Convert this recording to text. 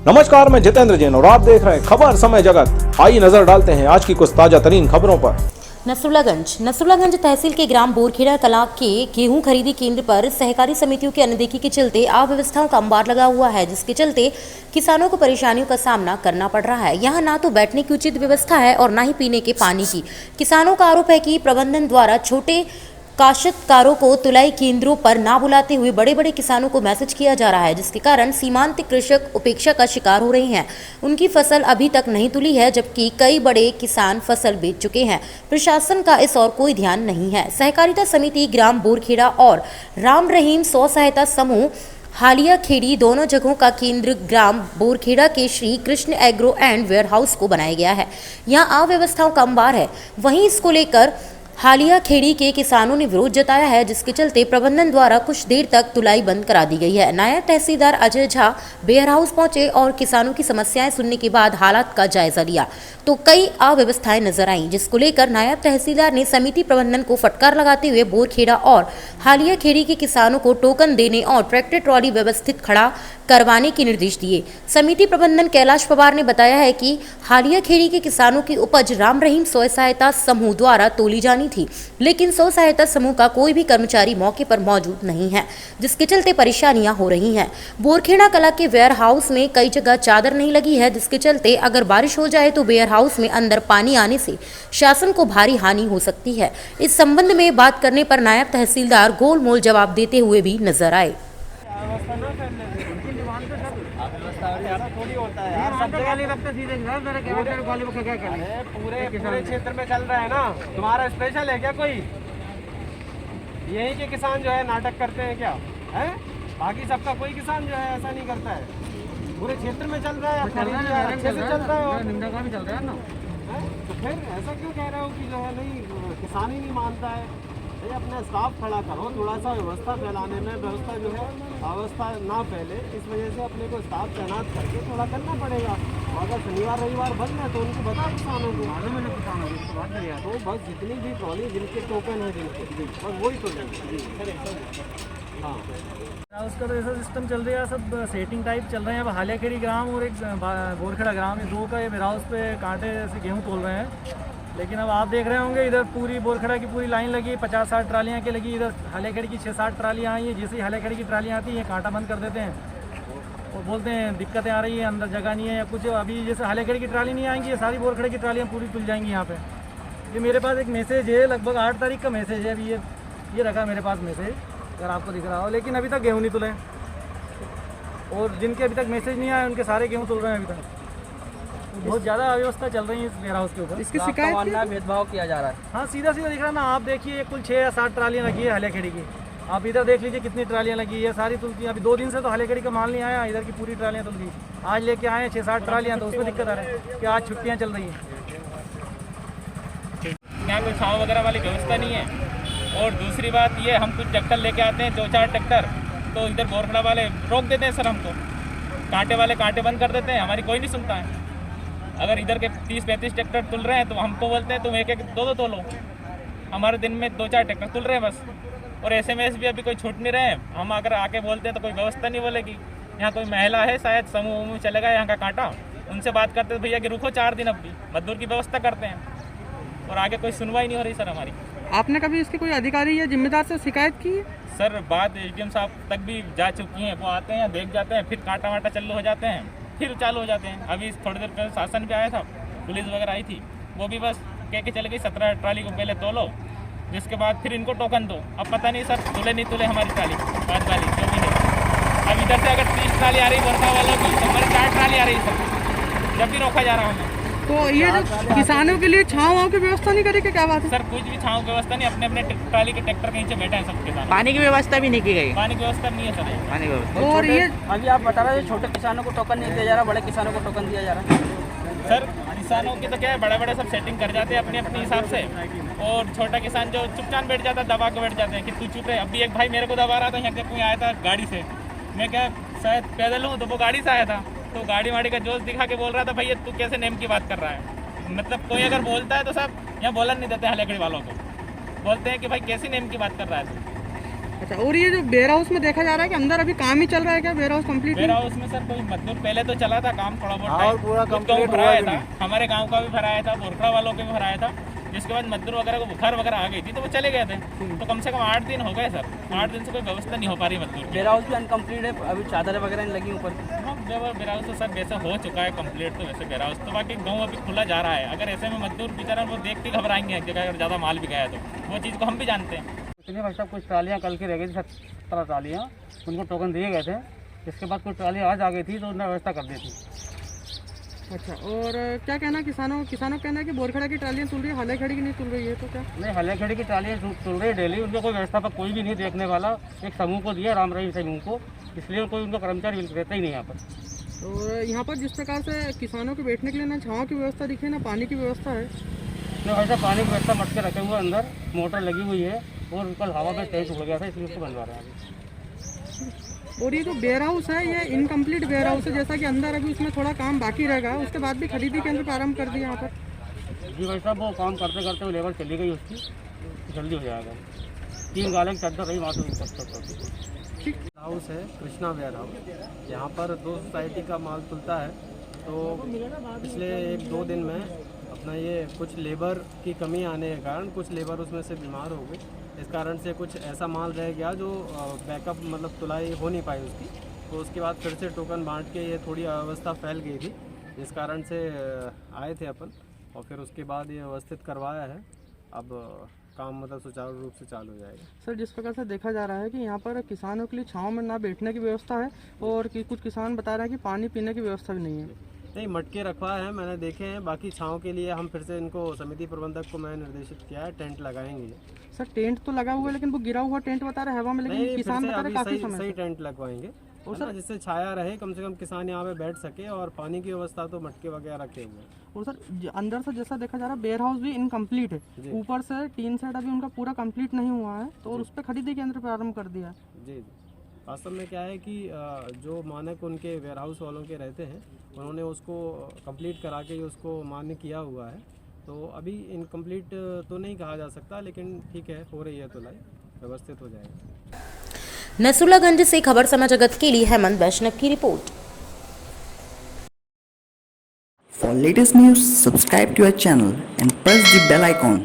नमस्कार, मैं जितेंद्र जैन और आप देख रहे हैं खबर समय जगत। आइए नजर डालते हैं आज की कुछ ताजा तरीन खबरों पर। नसरुल्लागंज तहसील के ग्राम बोरखेड़ा कला के गेहूं खरीदी केंद्र पर सहकारी समितियों की अनदेखी के चलते अव्यवस्थाओं का अंबार लगा हुआ है, जिसके चलते किसानों को परेशानियों का सामना करना पड़ रहा है। यहां ना तो बैठने की उचित व्यवस्था है और ना ही पीने के पानी की। किसानों का आरोप है कि प्रबंधन द्वारा छोटे काश्तकारों को तुलाई केंद्रों पर ना बुलाते हुए बड़े बड़े किसानों को मैसेज किया जा रहा है, जिसके कारण सीमांत कृषक उपेक्षा का शिकार हो रहे हैं। उनकी फसल अभी तक नहीं तुली है, जबकि कई बड़े किसान फसल बेच चुके हैं। प्रशासन का इस और कोई ध्यान नहीं है। सहकारिता समिति ग्राम बोरखेड़ा और राम रहीम स्व सहायता समूह हालिया खेड़ी दोनों जगहों का केंद्र ग्राम बोरखेड़ा के Shri Krishna agro and warehouse को बनाया गया है। यहाँ अव्यवस्थाओं का अंबार है। वहीं इसको लेकर हालिया खेड़ी के किसानों ने विरोध जताया है, जिसके चलते प्रबंधन द्वारा कुछ देर तक तुलाई बंद करा दी गई है। नायब तहसीलदार अजय झा वेयर हाउस पहुंचे और किसानों की समस्याएं सुनने के बाद हालात का जायजा लिया, तो कई अव्यवस्थाएं नजर आईं, जिसको लेकर नायब तहसीलदार ने समिति प्रबंधन को फटकार लगाते हुए बोरखेड़ा और हालिया खेड़ी के किसानों को टोकन देने और ट्रैक्टर ट्रॉली व्यवस्थित खड़ा करवाने के निर्देश दिए। समिति प्रबंधन कैलाश पवार ने बताया है कि हालिया खेड़ी के किसानों की उपज राम रहीम स्व सहायता समूह द्वारा तोली जानी थी, लेकिन स्व सहायता समूह का कोई भी कर्मचारी मौके पर मौजूद नहीं है, जिसके चलते परेशानियां हो रही हैं। बोरखेड़ा कला के वेयर हाउस में कई जगह चादर नहीं लगी है, जिसके चलते अगर बारिश हो जाए तो वेयर हाउस में अंदर पानी आने से शासन को भारी हानि हो सकती है। इस संबंध में बात करने पर नायब तहसीलदार गोलमोल जवाब देते हुए भी नजर आए। पूरे क्षेत्र में चल रहा है ना, तुम्हारा स्पेशल है क्या कोई? यही के किसान जो है नाटक करते हैं क्या है? बाकी सबका कोई किसान जो है ऐसा नहीं करता है। पूरे क्षेत्र में चल रहा है, अच्छे से चल रहा है और निंदा का भी चल रहा है ना। तो फिर ऐसा क्यों कह रहे हो कि जो है नहीं किसान ही नहीं मानता है? ये अपना स्टाफ खड़ा करो, थोड़ा सा व्यवस्था फैलाने में व्यवस्था जो है अवस्था ना फैले, इस वजह से अपने को स्टाफ तैनात करके थोड़ा करना पड़ेगा। अगर शनिवार रविवार बंद है तो उनको बताओ किसानों को, तो बस जितनी भी ट्रॉली जिनके टोकन है जिनके बस वही तो हाँ उसका तो ऐसा सिस्टम चल रहा है, सब सेटिंग टाइप चल रहे हैं। अब हालिया खेड़ी ग्राम और एक बोरखेड़ा ग्राम, ये दो का ये वेयर हाउस पे कांटे से गेहूँ तोल रहे हैं। लेकिन अब आप देख रहे होंगे इधर पूरी बोरखेड़ा की पूरी लाइन लगी, 50-60 ट्रालियाँ की लगी। इधर हालिया खेड़ी की 6-7 ट्रालियाँ आई हैं। जैसे ही हालिया खेड़ी की ट्रालियाँ आती हैं कांटा बंद कर देते हैं और बोलते हैं दिक्कतें आ रही है, अंदर जगह नहीं है या कुछ। अभी जैसे हालिया खेड़ी की ट्राली नहीं आएंगी, ये सारी बोरखेड़ा की ट्रालियाँ पूरी खुल जाएंगी यहाँ पे। ये मेरे पास एक मैसेज है, लगभग 8 तारीख का मैसेज है। अभी ये रखा मेरे पास मैसेज, अगर आपको दिख रहा हो। लेकिन अभी तक गेहूँ नहीं तुले और जिनके अभी तक मैसेज नहीं आए उनके सारे गेहूँ तुल रहे हैं अभी तक। बहुत ज़्यादा अव्यवस्था चल रही है इस वेयर हाउस के ऊपर। इसकी शिकायत भेदभाव किया जा रहा है। हाँ, सीधा सीधा दिख रहा है ना। आप देखिए कुल 6 या 7 ट्रालियाँ लगी है हालिया खेड़ी की। आप इधर देख लीजिए कितनी ट्रालियाँ लगी है, सारी तुलती। अभी 2 दिन से तो हालिया खेड़ी का माल नहीं आया, इधर की पूरी ट्रालियाँ तुल गई। आज लेके आए हैं 6-7 ट्रालियाँ, तो उसमें दिक्कत आ रही है कि आज छुट्टियाँ चल रही हैं। यहाँ कोई छाँव वगैरह वाली व्यवस्था नहीं है। और दूसरी बात ये, हम कुछ ट्रैक्टर लेके आते हैं 2-4 ट्रैक्टर, तो इधर बोरखेड़ा वाले रोक देते हैं सर हमको। कांटे वाले कांटे बंद कर देते हैं, हमारी कोई नहीं सुनता है। अगर इधर के 30-35 ट्रैक्टर तुल रहे हैं तो हमको बोलते हैं तुम एक 2-2 तोलो। हमारे दिन में 2-4 ट्रैक्टर तुल रहे हैं बस। और SMS भी अभी कोई छूट नहीं रहे हैं। हम अगर आके बोलते हैं तो कोई व्यवस्था नहीं बोलेगी। यहाँ कोई महिला है शायद, समूह में चलेगा यहाँ का कांटा, उनसे बात करते तो भैया कि रुको 4 दिन, अब भी मजदूर की व्यवस्था करते हैं। और आगे कोई सुनवाई नहीं हो रही सर हमारी। आपने कभी इसके कोई अधिकारी या जिम्मेदार से शिकायत की है? सर बात SDM साहब तक भी जा चुकी हैं। वो आते हैं, देख जाते हैं, फिर कांटा वाटा चालू हो जाते हैं, फिर चालू हो जाते हैं। अभी थोड़ी देर पहले शासन भी आया था, पुलिस वगैरह आई थी, वो भी बस कह के चले गई 17 ट्राली को पहले तोलो, जिसके बाद फिर इनको टोकन दो। अब पता नहीं सर तुले नहीं तुले हमारी ट्राली, 5 वाली जो भी है। अब इधर से अगर 30 ट्राली आ रही बोरखा वालों की, तो हमारी 4 ट्राली आ रही है सर, जब भी रोका जा रहा हूँ। तो ये जो किसानों के लिए छाँव की व्यवस्था नहीं करेगी, क्या बात है? सर कुछ भी छाँव व्यवस्था नहीं, अपने अपने ट्राली के ट्रैक्टर कहीं से बैठे हैं सब किसान। पानी की व्यवस्था भी नहीं की गई। पानी की व्यवस्था नहीं है सर। पानी की व्यवस्था और ये अभी आप बता रहे हैं छोटे किसानों को टोकन नहीं दिया जा रहा, बड़े किसानों को टोकन दिया जा रहा है। सर किसानों की तो क्या है, बड़े बड़े सब सेटिंग कर जाते हैं अपने अपने हिसाब से, और छोटा किसान जो चुपचाप बैठ जाता है, दबा के बैठ जाते हैं कि तू चुप रहे। अभी एक भाई मेरे को दबा रहा था, यहाँ से कोई आया था गाड़ी से, मैं क्या शायद पैदल हूँ, तो वो गाड़ी से आया था, तो गाड़ी वाड़ी का जोश दिखा के बोल रहा था भैया तू कैसे नेम की बात कर रहा है। मतलब कोई अगर बोलता है तो सब यहाँ बोलन नहीं देते, हालिया खेड़ी वालों को बोलते हैं कि भाई कैसी नेम की बात कर रहा है तू। अच्छा, और ये जो वेयर हाउस में देखा जा रहा है कि अंदर अभी काम ही चल रहा है क्या? Warehouse complete warehouse में सर कोई मजदूर पहले तो चला था काम थोड़ा बहुत और पूरा कुछ complete गाँव हुआ भराया भी था, नहीं। हमारे गांव का भी भराया था, बोरखड़ा वालों के भी भराया था। जिसके बाद मजदूर वगैरह को बुखार वगैरह आ गई थी तो वो चले गए थे। तो कम से कम 8 दिन हो गए सर, 8 दिन से कोई व्यवस्था नहीं हो पा रही मजदूर की। वेयर हाउस भी अनकम्प्लीट है, अभी चादरें वगैरह नहीं लगी ऊपर। हाँ, वेयर हाउस तो सर वैसे हो चुका है कंप्लीट, तो वैसे वेयर हाउस तो बाकी गाँव अभी खुला जा रहा है। अगर ऐसे में मजदूर बेचारा वो देख के घबराएंगे कि अगर ज़्यादा माल भी गया तो वो चीज़ को हम भी जानते हैं। इसलिए भाई साहब कुछ ट्रालियाँ कल की रह गई थी, 17 ट्रालियाँ, उनको टोकन दिए गए थे। इसके बाद कुछ ट्राली आज आ गई थी तो उन्होंने व्यवस्था कर दी थी। अच्छा, और क्या कहना किसानों का कहना है कि बोरखेड़ा की ट्रालियाँ तुल रही है, हालेखेड़ी की नहीं तुल रही है, तो क्या? नहीं, हलेखेड़ी की ट्रालियाँ तुल रही है डेली, उनको कोई व्यवस्था पर कोई भी नहीं देखने वाला। एक समूह को दिया, राम रहीम समूह को, इसलिए कोई उनका कर्मचारी रहता ही नहीं यहाँ पर। और यहाँ पर जिस प्रकार से किसानों के बैठने के लिए ना छाँव की व्यवस्था दिखी है ना पानी की व्यवस्था है। नहीं भाई साहब, पानी की व्यवस्था मटके रखे हुए अंदर, मोटर लगी हुई है और कल हवा में टैंक हो गया था, इसलिए उसको बनवा रहे हैं अभी। और ये जो वेयर हाउस है ये इनकम्प्लीट वेयर हाउस है, जैसा कि अंदर अभी उसमें थोड़ा काम बाकी रहेगा, उसके बाद भी खरीदी केंद्र प्रारंभ कर दिया यहाँ पर। जी भाई साहब, वो काम करते करते वो लेबर चली गई उसकी, जल्दी हो जाएगा। 3 गाले की चद्दर रही वहाँ से हाउस है कृष्णा वेयर हाउस। यहाँ पर 2 सोसाइटी का माल तुलता है। तो पिछले 1-2 दिन में अपना ये कुछ लेबर की कमी आने के कारण कुछ लेबर उसमें से बीमार हो गए। इस कारण से कुछ ऐसा माल रह गया जो बैकअप मतलब तुलाई हो नहीं पाई उसकी। तो उसके बाद फिर से टोकन बांट के ये थोड़ी अव्यवस्था फैल गई थी, जिस कारण से आए थे अपन और फिर उसके बाद ये व्यवस्थित करवाया है। अब काम मतलब सुचारू रूप से चालू हो जाएगा। सर, जिस प्रकार से देखा जा रहा है कि यहाँ पर किसानों के लिए छाँव में ना बैठने की व्यवस्था है और कि कुछ किसान बता रहे हैं कि पानी पीने की व्यवस्था भी नहीं है। नहीं, मटके रखवाए हैं, मैंने देखे हैं। बाकी छाँव के लिए हम फिर से इनको समिति प्रबंधक को मैं निर्देशित किया है, टेंट लगाएंगे। सर, टेंट तो लगा हुआ है लेकिन वो गिरा हुआ टेंट बता रहे हवा में, लेकिन नहीं, किसान फिर से बता रहे अभी काफी सही समय सही से। टेंट लगवाएंगे और सर जिससे छाया रहे, कम से कम किसान यहाँ पे बैठ सके। और पानी की व्यवस्था तो मटके वगैरह रखे हुए हैं। और सर अंदर से जैसा देखा जा रहा है वेयर हाउस भी इनकम्प्लीट है, ऊपर से टीन सेट अभी उनका पूरा कंप्लीट नहीं हुआ है, तो और उस पर खरीदी केंद्र प्रारंभ कर दिया। जी जी, वास्तव में क्या है कि जो मानक उनके वेयर हाउस वालों के रहते हैं, उन्होंने उसको कंप्लीट करा के उसको मान्य किया हुआ है। तो अभी इनकम्प्लीट तो नहीं कहा जा सकता, लेकिन ठीक है, हो रही है तुलाई, व्यवस्थित हो जाएगा। नसरुल्लागंज से खबर समाज जगत के लिए हेमंत वैष्णव की report. For latest news, subscribe to our channel and press the bell icon.